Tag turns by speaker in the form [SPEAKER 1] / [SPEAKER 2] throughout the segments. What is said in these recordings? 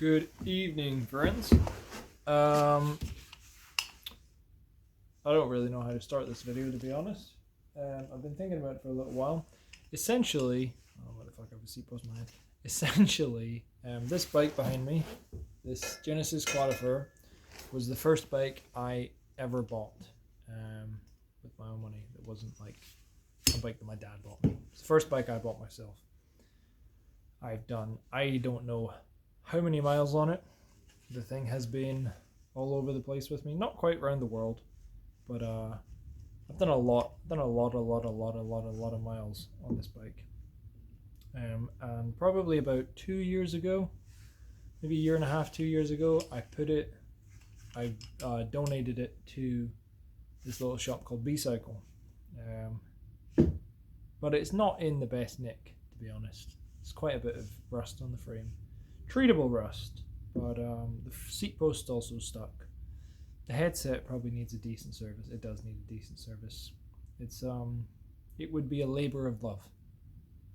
[SPEAKER 1] Good evening, friends. I don't really know how to start this video, to be honest. I've been thinking about it for a little while. Essentially, oh, what the fuck, I have a seat post in my head. Essentially, this bike behind me, this Genesis Quadrifer, was the first bike I ever bought with my own money. It wasn't like a bike that my dad bought me. It's the first bike I bought myself. I don't know how many miles on it. The thing has been all over the place with me. Not quite around the world, but I've done a lot of miles on this bike. And probably about 2 years ago, maybe a year and a half, 2 years ago, I donated it to this little shop called B-Cycle. But it's not in the best nick, to be honest. It's quite a bit of rust on the frame. Treatable rust, but the seat post also stuck. The headset probably needs a decent service. It does need a decent service. It would be a labor of love,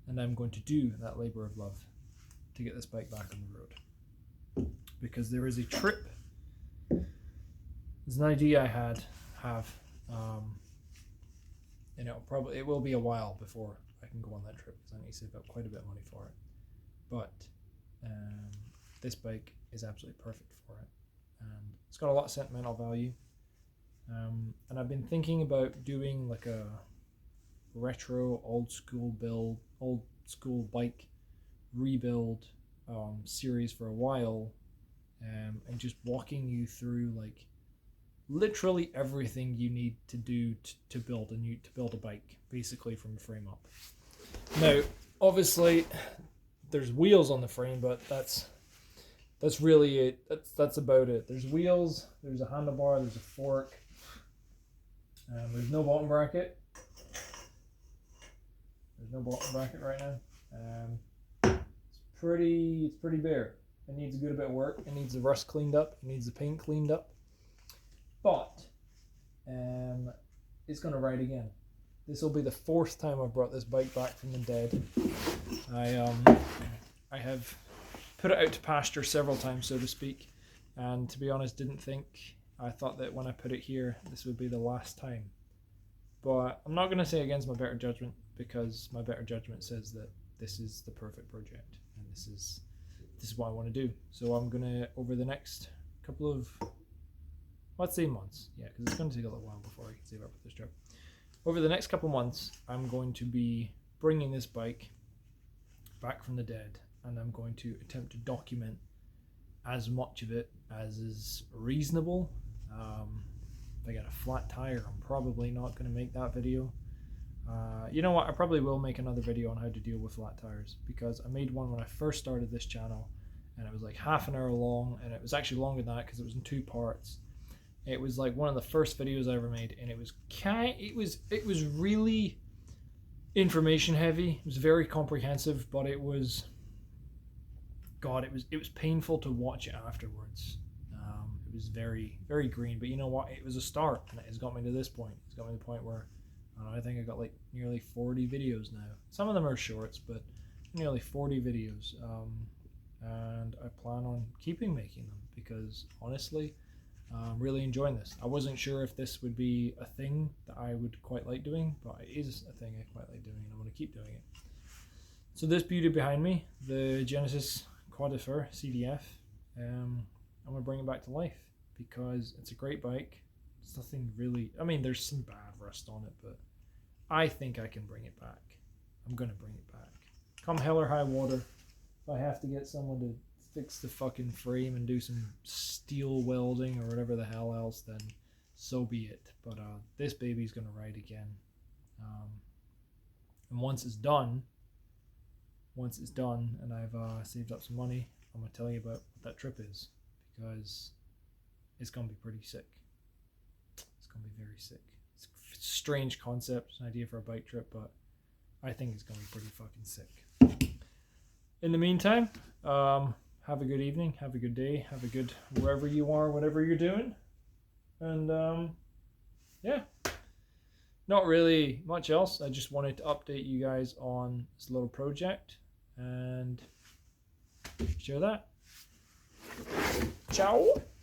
[SPEAKER 1] and I'm going to do that labor of love to get this bike back on the road, because there is a trip. There's an idea I have, and it will be a while before I can go on that trip, because I need to save up quite a bit of money for it. But this bike is absolutely perfect for it, and it's got a lot of sentimental value. And I've been thinking about doing like a retro old school bike rebuild series for a while, and just walking you through like literally everything you need to do to build a bike, basically from the frame up. Now, obviously, there's wheels on the frame, but that's really it. That's about it. There's wheels, there's a handlebar, there's a fork, there's no bottom bracket. There's no bottom bracket right now. It's pretty bare. It needs a good bit of work. It needs the rust cleaned up. It needs the paint cleaned up. But it's gonna ride again. This will be the fourth time I've brought this bike back from the dead. I have put it out to pasture several times, so to speak, and to be honest, I thought that when I put it here, this would be the last time. But I'm not going to say against my better judgment, because my better judgment says that this is the perfect project, and this is what I want to do. So I'm going to, over the next couple of, let's say months, yeah, because it's going to take a little while before I can save up for this trip. Over the next couple of months, I'm going to be bringing this bike back from the dead, and I'm going to attempt to document as much of it as is reasonable. If I get a flat tire, I'm probably not going to make that video. You know what, I probably will make another video on how to deal with flat tires, because I made one when I first started this channel, and it was like half an hour long, and it was actually longer than that because it was in 2 parts. It was like one of the first videos I ever made, and it was really information heavy. It was very comprehensive, but it was painful to watch it afterwards. It was very, very green, but you know what? It was a start, and it has got me to this point. It's got me to the point where I think I got like nearly 40 videos now. Some of them are shorts, but nearly 40 videos. And I plan on keeping making them, because honestly, I'm really enjoying this. I wasn't sure if this would be a thing that I would quite like doing, but it is a thing I quite like doing, and I'm going to keep doing it. So this beauty behind me, the Genesis Quadrifer CDF, I'm going to bring it back to life, because it's a great bike. It's nothing really, I mean, there's some bad rust on it, but I think I can bring it back. I'm going to bring it back. Come hell or high water, if I have to get someone to fix the fucking frame and do some steel welding or whatever the hell else, then so be it. But this baby's going to ride again. And once it's done, and I've saved up some money, I'm going to tell you about what that trip is, because it's going to be pretty sick. It's going to be very sick. It's a strange concept, an idea for a bike trip, but I think it's going to be pretty fucking sick. In the meantime, have a good evening, have a good day, have a good wherever you are, whatever you're doing. And yeah, not really much else. I just wanted to update you guys on this little project and share that. Ciao.